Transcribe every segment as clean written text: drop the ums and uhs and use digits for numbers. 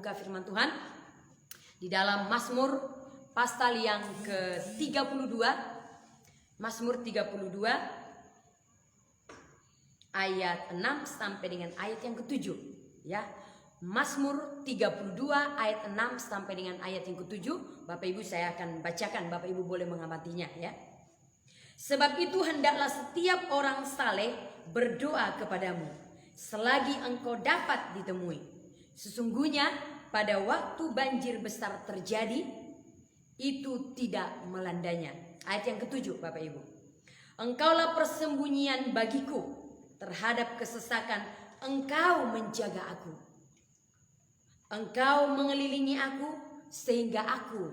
membuka firman Tuhan di dalam Mazmur pasal yang ke-32. Mazmur 32 ayat 6 sampai dengan ayat yang ke-7 ya. Mazmur 32 ayat 6 sampai dengan ayat yang ke-7. Bapak Ibu saya akan bacakan, Bapak Ibu boleh mengamatinya ya. Sebab itu hendaklah setiap orang saleh berdoa kepadamu selagi engkau dapat ditemui. Sesungguhnya pada waktu banjir besar terjadi, itu tidak melandanya. Ayat yang ke-7 Bapak Ibu. Engkaulah persembunyian bagiku, terhadap kesesakan engkau menjaga aku. Engkau mengelilingi aku sehingga aku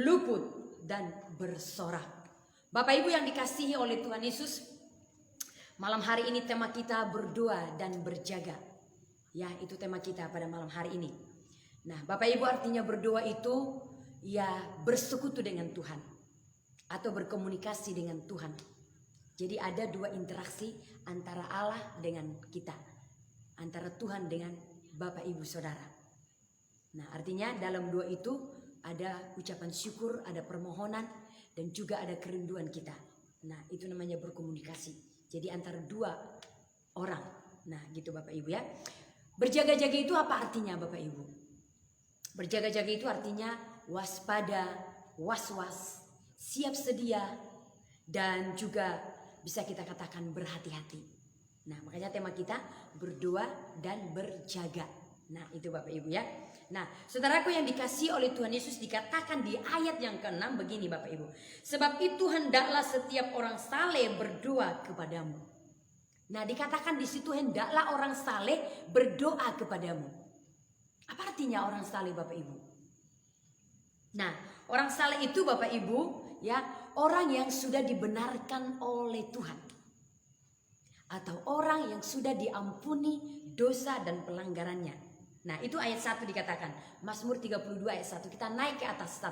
luput dan bersorak. Bapak Ibu yang dikasihi oleh Tuhan Yesus, malam hari ini tema kita berdoa dan berjaga. Ya, itu tema kita pada malam hari ini. Nah, Bapak Ibu, artinya berdoa itu ya bersekutu dengan Tuhan atau berkomunikasi dengan Tuhan. Jadi ada dua interaksi antara Allah dengan kita, antara Tuhan dengan Bapak Ibu Saudara. Nah, artinya dalam doa itu ada ucapan syukur, ada permohonan, dan juga ada kerinduan kita. Nah, itu namanya berkomunikasi. Jadi antara dua orang. Nah, gitu Bapak Ibu ya. Berjaga-jaga itu apa artinya Bapak Ibu? Berjaga-jaga itu artinya waspada, was-was, siap sedia, dan juga bisa kita katakan berhati-hati. Nah, makanya tema kita berdoa dan berjaga. Nah, itu Bapak Ibu ya. Nah, saudaraku yang dikasihi oleh Tuhan Yesus, dikatakan di ayat yang ke-6 begini Bapak Ibu. Sebab itu hendaklah setiap orang saleh berdoa kepadamu. Nah, dikatakan di situ hendaklah orang saleh berdoa kepadamu. Apa artinya orang saleh Bapak Ibu? Nah, orang saleh itu Bapak Ibu ya, orang yang sudah dibenarkan oleh Tuhan. Atau orang yang sudah diampuni dosa dan pelanggarannya. Nah, itu ayat 1 dikatakan. Mazmur 32 ayat 1. Kita naik ke atas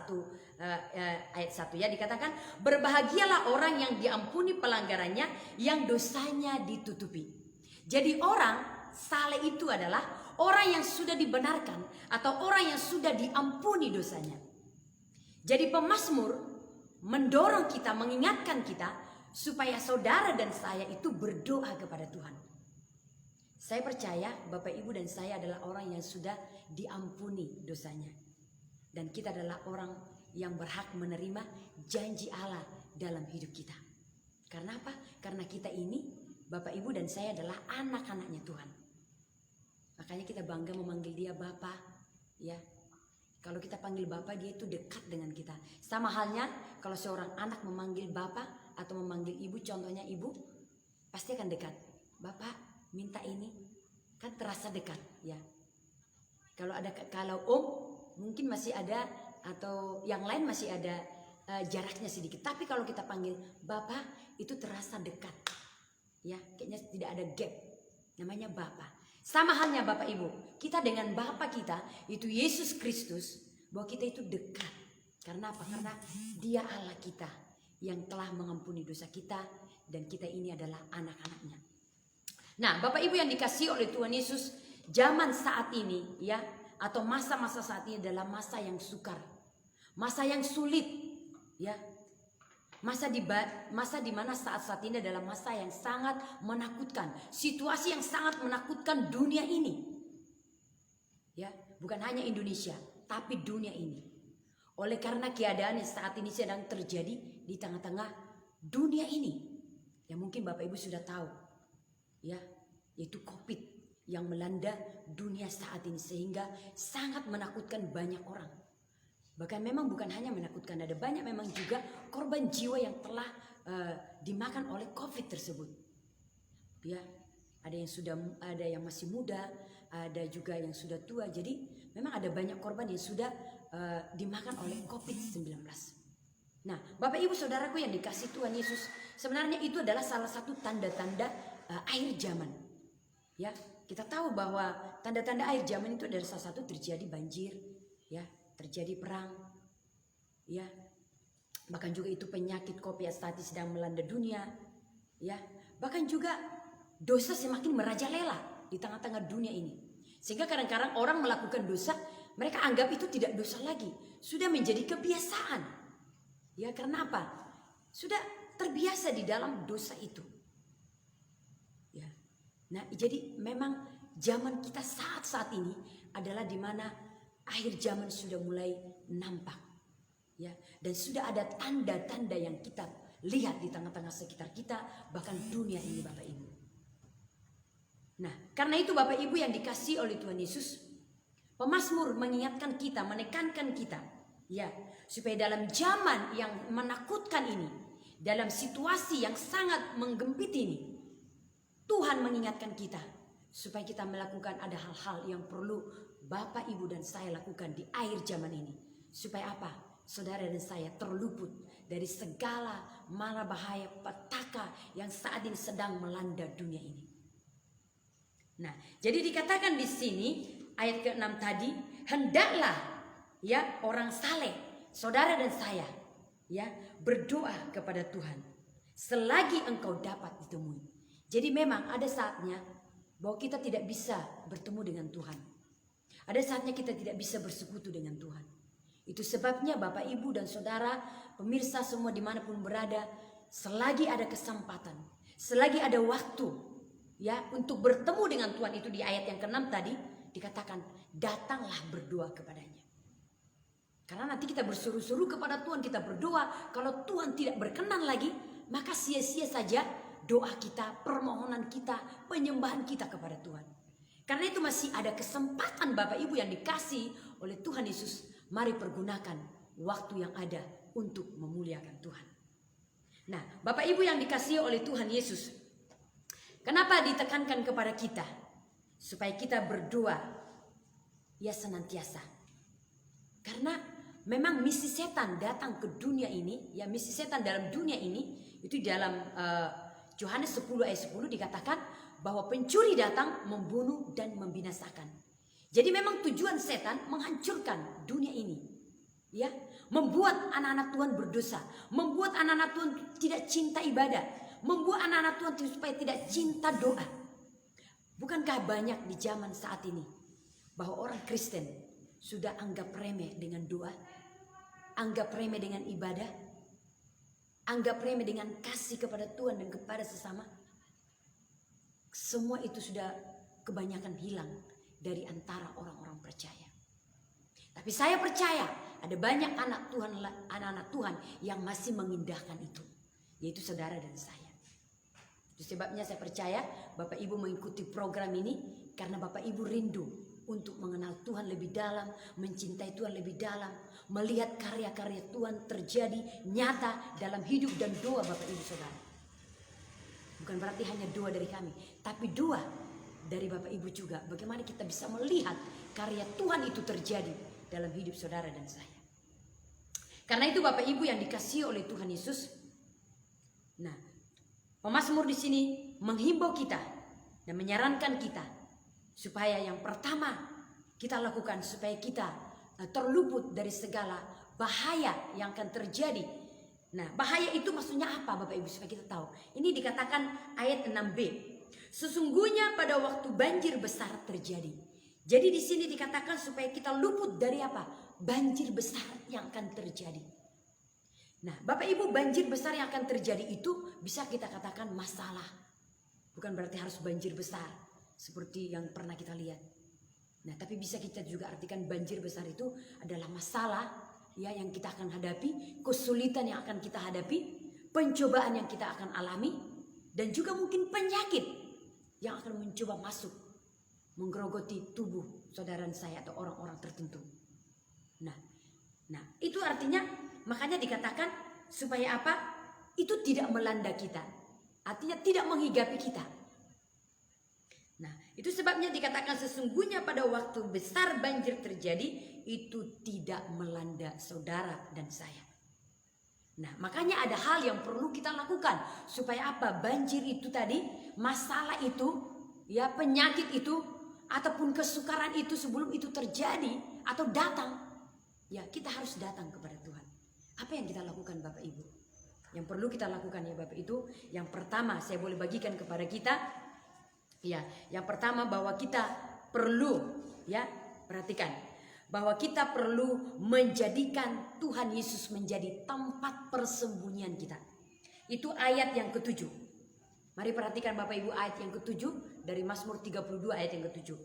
ayat 1 ya. Dikatakan, berbahagialah orang yang diampuni pelanggarannya, yang dosanya ditutupi. Jadi orang saleh itu adalah orang yang sudah dibenarkan atau orang yang sudah diampuni dosanya. Jadi pemazmur mendorong kita, mengingatkan kita supaya saudara dan saya itu berdoa kepada Tuhan. Saya percaya Bapak Ibu dan saya adalah orang yang sudah diampuni dosanya. Dan kita adalah orang yang berhak menerima janji Allah dalam hidup kita. Karena apa? Karena kita ini, Bapak Ibu dan saya adalah anak-anaknya Tuhan. Makanya kita bangga memanggil dia Bapa. Ya, kalau kita panggil Bapa, dia itu dekat dengan kita. Sama halnya kalau seorang anak memanggil Bapa atau memanggil ibu, contohnya ibu, pasti akan dekat. Bapak minta ini, kan terasa dekat ya. Kalau mungkin masih ada, atau yang lain masih ada jaraknya sedikit. Tapi kalau kita panggil Bapak, itu terasa dekat ya, kayaknya tidak ada gap. Namanya Bapak. Sama halnya Bapak Ibu, kita dengan Bapak kita itu Yesus Kristus, bahwa kita itu dekat. Karena apa? Karena Dia Allah kita yang telah mengampuni dosa kita, dan kita ini adalah anak-anaknya. Nah, Bapak Ibu yang dikasihi oleh Tuhan Yesus, zaman saat ini ya, atau masa-masa saat ini adalah masa yang sukar, masa yang sulit ya. Masa di mana saat ini adalah masa yang sangat menakutkan, situasi yang sangat menakutkan dunia ini. Ya, bukan hanya Indonesia, tapi dunia ini. Oleh karena keadaan yang saat ini sedang terjadi di tengah-tengah dunia ini, yang mungkin Bapak Ibu sudah tahu, ya, yaitu COVID yang melanda dunia saat ini, sehingga sangat menakutkan banyak orang. Bahkan memang bukan hanya menakutkan, ada banyak memang juga korban jiwa yang telah dimakan oleh COVID tersebut. Ya, ada yang masih muda, ada juga yang sudah tua. Jadi memang ada banyak korban yang sudah dimakan oleh COVID-19. Nah, Bapak Ibu Saudaraku yang dikasihi Tuhan Yesus, sebenarnya itu adalah salah satu tanda-tanda akhir zaman. Ya, kita tahu bahwa tanda-tanda akhir zaman itu adalah salah satu terjadi banjir, ya, terjadi perang, ya, bahkan juga itu penyakit COVID saat ini sedang melanda dunia, ya, bahkan juga dosa semakin merajalela di tengah-tengah dunia ini, Sehingga kadang-kadang orang melakukan dosa, mereka anggap itu tidak dosa lagi. Sudah menjadi kebiasaan. Ya, karena apa? Sudah terbiasa di dalam dosa itu. Ya. Nah, jadi memang zaman kita saat ini adalah di mana akhir zaman sudah mulai nampak. Ya, dan sudah ada tanda-tanda yang kita lihat di tengah-tengah sekitar kita, bahkan dunia ini Bapak Ibu. Nah, karena itu Bapak Ibu yang dikasihi oleh Tuhan Yesus, pemazmur mengingatkan kita, menekankan kita, ya, supaya dalam zaman yang menakutkan ini, dalam situasi yang sangat menggempit ini, Tuhan mengingatkan kita supaya kita melakukan ada hal-hal yang perlu Bapak, Ibu, dan saya lakukan di akhir zaman ini. Supaya apa? Saudara dan saya terluput dari segala mara bahaya petaka yang saat ini sedang melanda dunia ini. Nah, jadi dikatakan di sini ayat ke-6 tadi, hendaklah ya orang saleh, saudara dan saya, ya, berdoa kepada Tuhan selagi engkau dapat ditemui. Jadi memang ada saatnya bahwa kita tidak bisa bertemu dengan Tuhan. Ada saatnya kita tidak bisa bersekutu dengan Tuhan. Itu sebabnya Bapak, Ibu, dan Saudara, pemirsa semua dimanapun berada, selagi ada kesempatan, selagi ada waktu, ya, untuk bertemu dengan Tuhan, itu di ayat yang ke-6 tadi dikatakan, datanglah berdoa kepadanya. Karena nanti kita berseru-seru kepada Tuhan, kita berdoa, kalau Tuhan tidak berkenan lagi, maka sia-sia saja doa kita, permohonan kita, penyembahan kita kepada Tuhan. Karena itu masih ada kesempatan Bapak Ibu yang dikasih oleh Tuhan Yesus. Mari pergunakan waktu yang ada untuk memuliakan Tuhan. Nah, Bapak Ibu yang dikasihi oleh Tuhan Yesus, kenapa ditekankan kepada kita? Supaya kita berdoa ya senantiasa. Karena memang misi setan datang ke dunia ini, ya, misi setan dalam dunia ini, itu dalam Yohanes 10 ayat 10 dikatakan bahwa pencuri datang membunuh dan membinasakan. Jadi memang tujuan setan menghancurkan dunia ini, ya, membuat anak-anak Tuhan berdosa, membuat anak-anak Tuhan tidak cinta ibadah, membuat anak-anak Tuhan supaya tidak cinta doa. Bukankah banyak di zaman saat ini bahwa orang Kristen sudah anggap remeh dengan doa, anggap remeh dengan ibadah, anggap remeh dengan kasih kepada Tuhan dan kepada sesama? Semua itu sudah kebanyakan hilang dari antara orang-orang percaya. Tapi saya percaya ada banyak anak-anak Tuhan yang masih mengindahkan itu, yaitu saudara dan saya. Itu sebabnya saya percaya Bapak Ibu mengikuti program ini karena Bapak Ibu rindu untuk mengenal Tuhan lebih dalam, mencintai Tuhan lebih dalam, melihat karya-karya Tuhan terjadi nyata dalam hidup dan doa Bapak Ibu Saudara. Bukan berarti hanya doa dari kami, tapi doa dari Bapak Ibu juga. Bagaimana kita bisa melihat karya Tuhan itu terjadi dalam hidup saudara dan saya. Karena itu Bapak Ibu yang dikasihi oleh Tuhan Yesus. Nah, pemazmur di sini menghimbau kita dan menyarankan kita supaya yang pertama kita lakukan supaya kita terluput dari segala bahaya yang akan terjadi. Nah, bahaya itu maksudnya apa Bapak Ibu supaya kita tahu. Ini dikatakan ayat 6b. Sesungguhnya pada waktu banjir besar terjadi. Jadi di sini dikatakan supaya kita luput dari apa? Banjir besar yang akan terjadi. Nah, Bapak Ibu, banjir besar yang akan terjadi itu bisa kita katakan masalah. Bukan berarti harus banjir besar seperti yang pernah kita lihat. Nah, tapi bisa kita juga artikan banjir besar itu adalah masalah ya yang kita akan hadapi, kesulitan yang akan kita hadapi, pencobaan yang kita akan alami, dan juga mungkin penyakit yang akan mencoba masuk menggerogoti tubuh saudara saya atau orang-orang tertentu. Nah, itu artinya makanya dikatakan supaya apa? Itu tidak melanda kita. Artinya tidak menghigapi kita. Nah, itu sebabnya dikatakan sesungguhnya pada waktu besar banjir terjadi itu tidak melanda saudara dan saya. Nah, makanya ada hal yang perlu kita lakukan supaya apa? Banjir itu tadi, masalah itu, ya, penyakit itu ataupun kesukaran itu sebelum itu terjadi atau datang, ya, kita harus datang kepada Tuhan. Apa yang kita lakukan Bapak Ibu? Yang perlu kita lakukan ya Bapak itu, yang pertama saya boleh bagikan kepada kita, ya, yang pertama bahwa kita perlu, ya, perhatikan, bahwa kita perlu menjadikan Tuhan Yesus menjadi tempat persembunyian kita. Itu ayat yang ketujuh. Mari perhatikan Bapak Ibu ayat yang ketujuh dari Mazmur 32 ayat yang ketujuh.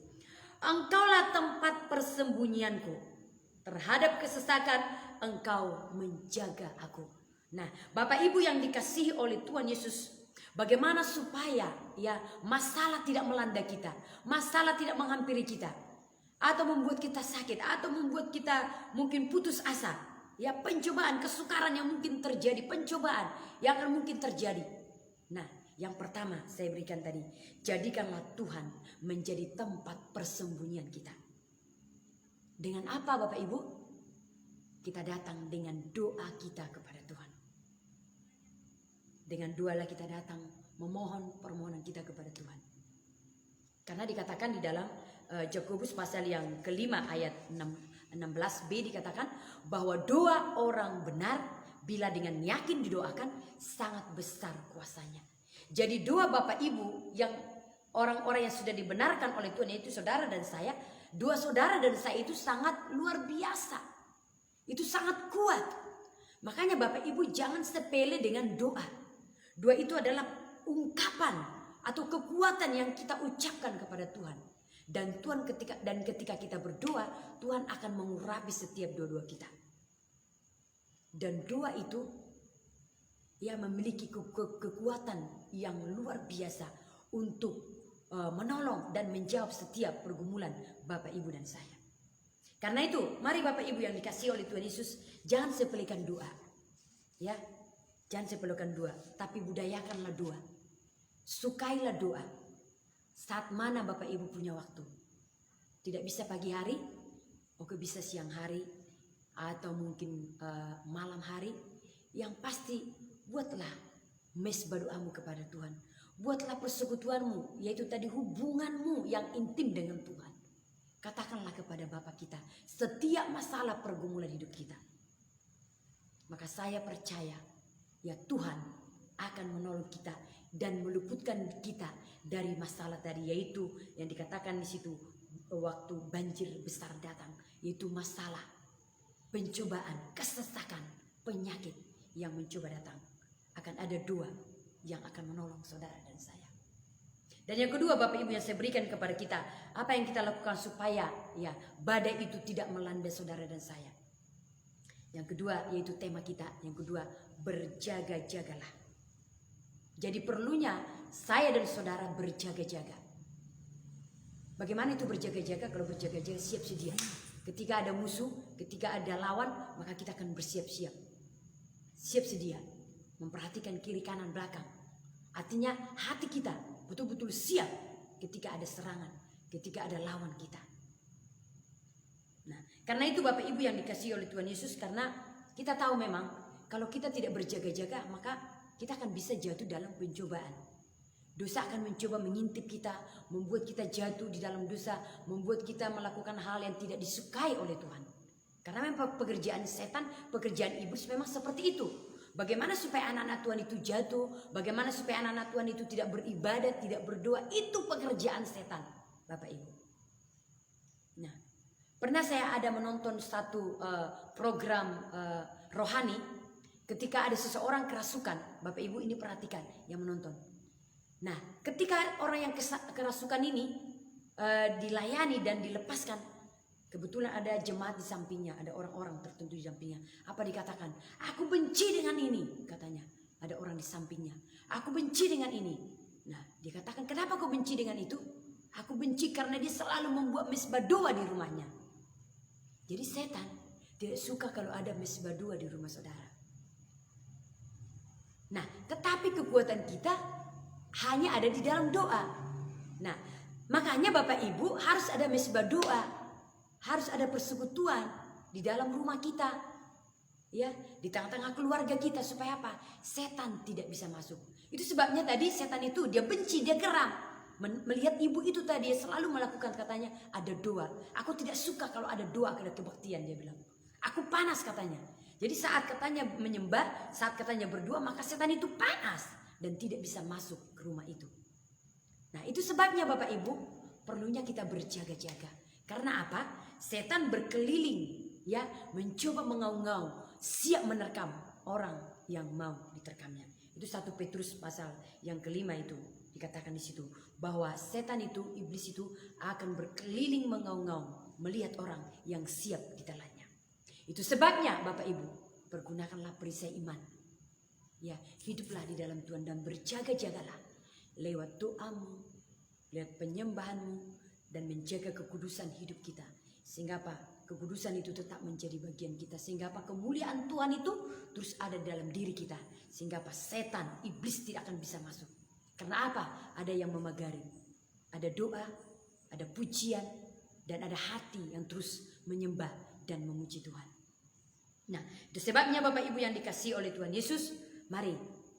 Engkaulah tempat persembunyianku, terhadap kesesakan Engkau menjaga aku. Nah, Bapak Ibu yang dikasihi oleh Tuhan Yesus, bagaimana supaya ya masalah tidak melanda kita, masalah tidak menghampiri kita, atau membuat kita sakit, atau membuat kita mungkin putus asa. Ya, pencobaan, kesukaran yang mungkin terjadi, pencobaan yang akan mungkin terjadi. Nah, yang pertama saya berikan tadi, jadikanlah Tuhan menjadi tempat persembunyian kita. Dengan apa Bapak Ibu? Kita datang dengan doa kita kepada Tuhan. Dengan doalah kita datang memohon permohonan kita kepada Tuhan. Karena dikatakan di dalam Yakobus pasal yang kelima ayat 16b dikatakan bahwa doa orang benar bila dengan yakin didoakan sangat besar kuasanya. Jadi doa Bapak Ibu yang orang-orang yang sudah dibenarkan oleh Tuhan, yaitu saudara dan saya, doa saudara dan saya itu sangat luar biasa. Itu sangat kuat. Makanya Bapak Ibu jangan sepele dengan doa. Doa itu adalah ungkapan atau kekuatan yang kita ucapkan kepada Tuhan. Dan ketika kita berdoa, Tuhan akan mengurapi setiap doa-doa kita. Dan doa itu ya memiliki kekuatan yang luar biasa untuk menolong dan menjawab setiap pergumulan Bapak Ibu dan saya. Karena itu, mari Bapak Ibu yang dikasihi oleh Tuhan Yesus, jangan sepelekan doa. Ya, jangan sepelekan doa, tapi budayakanlah doa. Sukailah doa. Saat mana Bapak Ibu punya waktu? Tidak bisa pagi hari, oke bisa siang hari, atau mungkin malam hari. Yang pasti buatlah mesbah doamu kepada Tuhan. Buatlah persekutuanmu, yaitu tadi hubunganmu yang intim dengan Tuhan. Katakanlah kepada Bapa kita setiap masalah pergumulan hidup kita. Maka saya percaya ya Tuhan akan menolong kita dan meluputkan kita dari masalah tadi, yaitu yang dikatakan di situ waktu banjir besar datang, yaitu masalah, pencobaan, kesesakan, penyakit yang mencoba datang. Akan ada doa yang akan menolong saudara dan saya. Dan yang kedua Bapak Ibu yang saya berikan kepada kita, apa yang kita lakukan supaya ya badai itu tidak melanda saudara dan saya. Yang kedua yaitu tema kita, yang kedua berjaga-jagalah. Jadi perlunya saya dan saudara berjaga-jaga. Bagaimana itu berjaga-jaga? Kalau berjaga-jaga siap sedia. Ketika ada musuh, ketika ada lawan, maka kita akan bersiap-siap. Siap sedia, memperhatikan kiri kanan belakang. Artinya hati kita betul-betul siap ketika ada serangan, ketika ada lawan kita. Nah, karena itu Bapak Ibu yang dikasihi oleh Tuhan Yesus, karena kita tahu memang kalau kita tidak berjaga-jaga, maka kita akan bisa jatuh dalam pencobaan. Dosa akan mencoba mengintip kita, membuat kita jatuh di dalam dosa, membuat kita melakukan hal yang tidak disukai oleh Tuhan. Karena memang pekerjaan setan, pekerjaan iblis memang seperti itu. Bagaimana supaya anak-anak Tuhan itu jatuh, bagaimana supaya anak-anak Tuhan itu tidak beribadat, tidak berdoa, itu pekerjaan setan, Bapak Ibu. Nah, pernah saya ada menonton satu program rohani, ketika ada seseorang kerasukan, Bapak Ibu ini perhatikan yang menonton. Nah, ketika orang yang kerasukan ini dilayani dan dilepaskan, kebetulan ada jemaat di sampingnya, ada orang-orang tertentu di sampingnya. Apa dikatakan? Aku benci dengan ini, katanya. Ada orang di sampingnya. Aku benci dengan ini. Nah, dikatakan, kenapa kau benci dengan itu? Aku benci karena dia selalu membuat mesbah doa di rumahnya. Jadi setan tidak suka kalau ada mesbah doa di rumah saudara. Nah, tetapi kekuatan kita hanya ada di dalam doa. Nah, makanya Bapak Ibu harus ada mesbah doa. Harus ada persekutuan di dalam rumah kita, ya, di tengah-tengah keluarga kita, supaya apa? Setan tidak bisa masuk. Itu sebabnya tadi setan itu dia benci, dia geram melihat ibu itu tadi, dia selalu melakukan, katanya ada doa. Aku tidak suka kalau ada doa, ada kebaktian, dia bilang. Aku panas, katanya. Jadi saat katanya menyembah, saat katanya berdoa, maka setan itu panas dan tidak bisa masuk ke rumah itu. Nah, itu sebabnya Bapak Ibu, perlunya kita berjaga-jaga. Karena apa? Setan berkeliling ya, mencoba mengaung-ngaung, siap menerkam orang yang mau diterkamnya. Itu 1 Petrus pasal yang kelima itu dikatakan di situ bahwa setan itu, iblis itu akan berkeliling mengaung-ngaung melihat orang yang siap ditelannya. Itu sebabnya Bapak Ibu, pergunakanlah perisai iman. Ya, hiduplah di dalam Tuhan dan berjaga-jagalah lewat doamu, lewat penyembahanmu, dan menjaga kekudusan hidup kita. Sehingga apa? Kekudusan itu tetap menjadi bagian kita. Sehingga apa? Kemuliaan Tuhan itu terus ada dalam diri kita. Sehingga apa? Setan, iblis tidak akan bisa masuk. Karena apa? Ada yang memagari. Ada doa, ada pujian, dan ada hati yang terus menyembah dan memuji Tuhan. Nah, itu sebabnya Bapak Ibu yang dikasihi oleh Tuhan Yesus, mari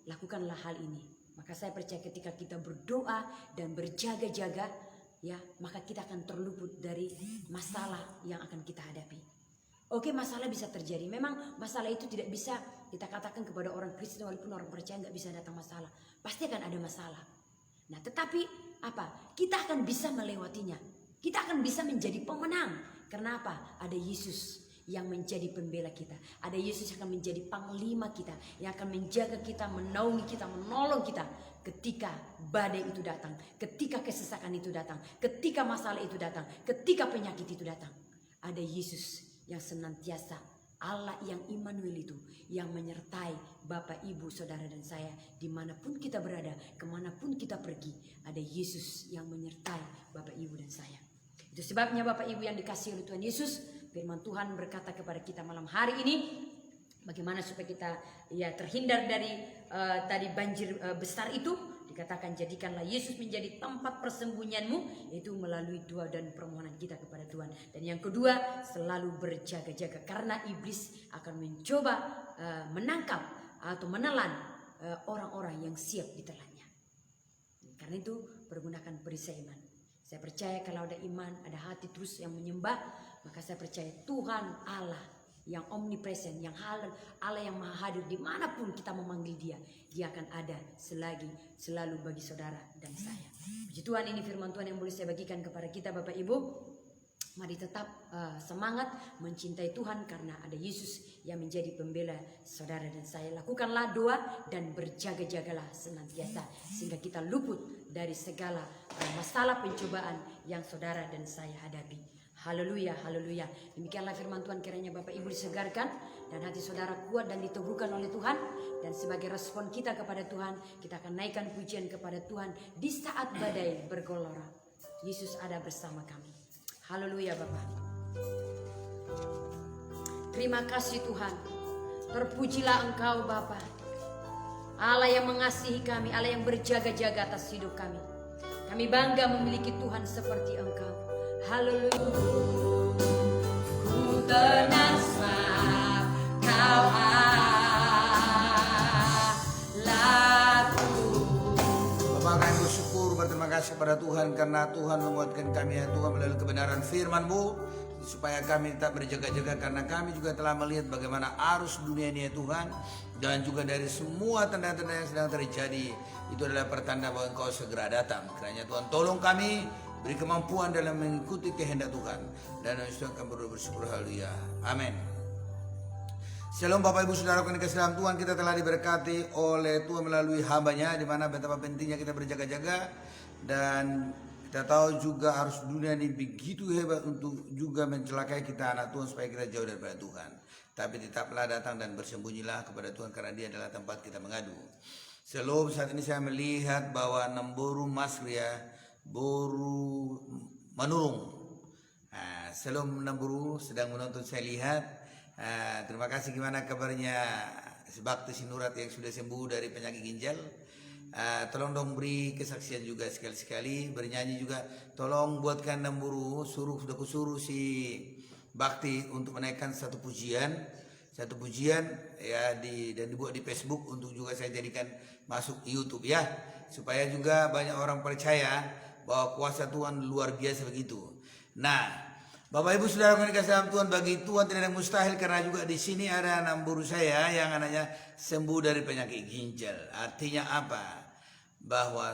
lakukanlah hal ini. Maka saya percaya ketika kita berdoa dan berjaga-jaga, ya, maka kita akan terluput dari masalah yang akan kita hadapi. Oke, masalah bisa terjadi. Memang masalah itu tidak bisa kita katakan kepada orang Kristen walaupun orang percaya nggak bisa datang masalah. Pasti akan ada masalah. Nah, tetapi apa? Kita akan bisa melewatinya. Kita akan bisa menjadi pemenang. Karena apa? Ada Yesus yang menjadi pembela kita. Ada Yesus yang akan menjadi panglima kita, yang akan menjaga kita, menaungi kita, menolong kita ketika badai itu datang, ketika kesesakan itu datang, ketika masalah itu datang, ketika penyakit itu datang. Ada Yesus yang senantiasa, Allah yang Immanuel itu, yang menyertai Bapak, Ibu, Saudara, dan saya dimanapun kita berada, kemanapun kita pergi. Ada Yesus yang menyertai Bapak, Ibu, dan saya. Itu sebabnya Bapak, Ibu yang dikasihi oleh Tuhan Yesus, firman Tuhan berkata kepada kita malam hari ini, bagaimana supaya kita ya terhindar dari tadi banjir besar itu. Dikatakan jadikanlah Yesus menjadi tempat persembunyianmu, yaitu melalui doa dan permohonan kita kepada Tuhan. Dan yang kedua, selalu berjaga-jaga karena iblis akan mencoba menangkap atau menelan orang-orang yang siap ditelannya. Karena itu pergunakan perisai iman. Saya percaya kalau ada iman, ada hati terus yang menyembah, maka saya percaya Tuhan Allah yang omnipresent, yang Allah yang maha hadir dimanapun kita memanggil dia, dia akan ada selalu bagi saudara dan saya. Puji Tuhan, ini firman Tuhan yang boleh saya bagikan kepada kita Bapak Ibu. Mari tetap semangat mencintai Tuhan karena ada Yesus yang menjadi pembela saudara dan saya. Lakukanlah doa dan berjaga-jagalah senantiasa sehingga kita luput dari segala masalah pencobaan yang saudara dan saya hadapi. Haleluya, haleluya. Demikianlah firman Tuhan, kiranya Bapak Ibu disegarkan dan hati saudara kuat dan diteguhkan oleh Tuhan. Dan sebagai respon kita kepada Tuhan, kita akan naikkan pujian kepada Tuhan di saat badai bergelora. Yesus ada bersama kami. Haleluya Bapak. Terima kasih Tuhan. Terpujilah Engkau Bapa, Allah yang mengasihi kami, Allah yang berjaga-jaga atas hidup kami. Kami bangga memiliki Tuhan seperti Engkau. Haleluya. Ku tenang sebab Kau Allahku. Bapak, kami bersyukur, berterima kasih pada Tuhan karena Tuhan menguatkan kami ya Tuhan melalui kebenaran firman-Mu, supaya kami tetap berjaga-jaga karena kami juga telah melihat bagaimana arus dunia ini ya Tuhan, dan juga dari semua tanda-tanda yang sedang terjadi itu adalah pertanda bahwa Engkau segera datang. Kiranya Tuhan tolong kami, beri kemampuan dalam mengikuti kehendak Tuhan, dan kami bersyukur. Haleluya, amin. Shalom Bapak Ibu Saudara yang dikasihi dalam Tuhan, kita telah diberkati oleh Tuhan melalui hambanya, di mana betapa pentingnya kita berjaga-jaga. Dan kita tahu juga arus dunia ini begitu hebat untuk juga mencelakai kita anak Tuhan supaya kita jauh daripada Tuhan. Tapi tetaplah datang dan bersembunyilah kepada Tuhan karena Dia adalah tempat kita mengadu. Shalom, saat ini saya melihat bahwa Nemboru Masria baru menurung. Shalom Nemboru sedang menonton, saya lihat. Terima kasih. Gimana kabarnya Bakti Sinurat yang sudah sembuh dari penyakit ginjal? Tolong dong beri kesaksian juga sekali-sekali, bernyanyi juga. Tolong buatkan Nemburu, sudah kusuruh si Bakti untuk menaikkan satu pujian ya dan dibuat di Facebook untuk juga saya jadikan masuk YouTube ya, supaya juga banyak orang percaya bahwa kuasa Tuhan luar biasa begitu. Nah, Bapak Ibu Saudara yang dikasihi dalam Tuhan, bagi Tuhan tidak ada yang mustahil, karena juga di sini ada anak buru saya yang anaknya sembuh dari penyakit ginjal. Artinya apa? Bahwa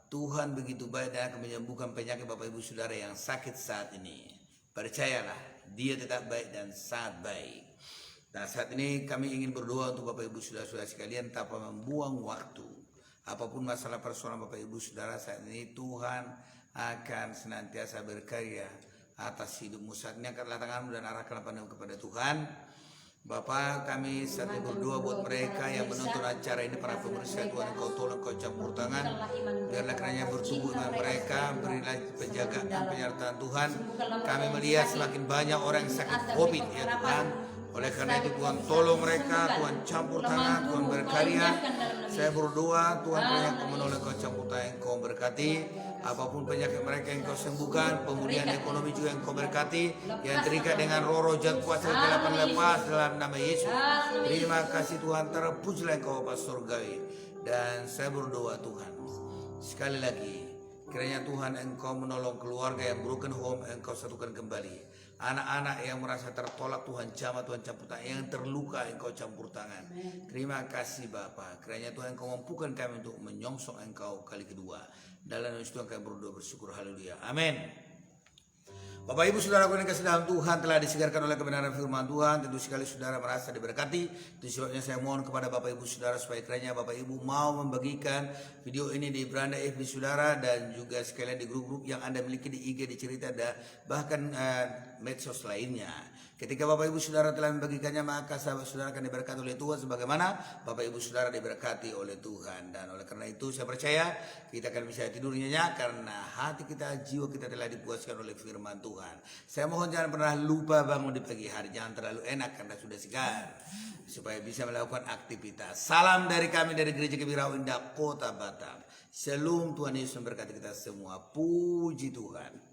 Tuhan begitu baik dan akan menyembuhkan penyakit Bapak Ibu Saudara yang sakit saat ini. Percayalah, Dia tetap baik dan sangat baik. Nah, saat ini kami ingin berdoa untuk Bapak Ibu Saudara-saudara sekalian tanpa membuang waktu. Apapun masalah persoalan Bapak Ibu Saudara saat ini, Tuhan akan senantiasa berkarya atas hidupmu. Saat ini angkatlah tanganmu dan arahkan pandangmu kepada Tuhan. Bapa, kami saat ini berdoa buat mereka yang menonton acara ini, para pemirsa. Tuhan, Engkau tolong, Engkau campur tangan, biarlah kiranya bertumbuh iman mereka, berilah penjagaan penyertaan Tuhan. Kami melihat semakin banyak orang yang sakit COVID ya Tuhan. Oleh karena itu Tuhan tolong mereka, Tuhan campur tangan, Tuhan berkarya. Saya berdoa Tuhan kiranya Engkau menolong, Engkau campur tangan, Engkau berkati. Apapun penyakit mereka yang Kau sembuhkan, pemulihan ekonomi juga yang Kau berkati, yang terikat dengan roh jahat kuasa kegelapan lepas dalam nama Yesus. Terima kasih Tuhan, terpujilah Engkau Bapa Surgawi. Dan saya berdoa Tuhan, sekali lagi, kiranya Tuhan Engkau menolong keluarga yang broken home, Engkau satukan kembali. Anak-anak yang merasa tertolak Tuhan jamah, Tuhan campur tangan. Yang terluka Engkau campur tangan. Terima kasih Bapa. Kiranya Tuhan Engkau mampukan kami untuk menyongsong Engkau kali kedua. Dalam nama Yesus Tuhan kami berdoa bersyukur. Haleluya. Amin. Bapak Ibu Saudara yang kasih dalam Tuhan, telah disegarkan oleh kebenaran firman Tuhan. Tentu sekali saudara merasa diberkati. Itu sebabnya saya mohon kepada Bapak Ibu Saudara supaya kiranya Bapak Ibu mau membagikan video ini di beranda FB Saudara dan juga sekalian di grup-grup yang Anda miliki di IG, di cerita, dan bahkan medsos lainnya. Ketika Bapak Ibu Saudara telah membagikannya, maka sahabat saudara akan diberkati oleh Tuhan sebagaimana Bapak Ibu Saudara diberkati oleh Tuhan. Dan oleh karena itu saya percaya kita akan bisa tidur nyenyak karena hati kita, jiwa kita telah dipuaskan oleh firman Tuhan. Saya mohon jangan pernah lupa bangun di pagi hari, jangan terlalu enak karena sudah segar, supaya bisa melakukan aktivitas. Salam dari kami dari Gereja Kebirau Indah Kota Batam. Shalom, Tuhan Yesus memberkati kita semua. Puji Tuhan.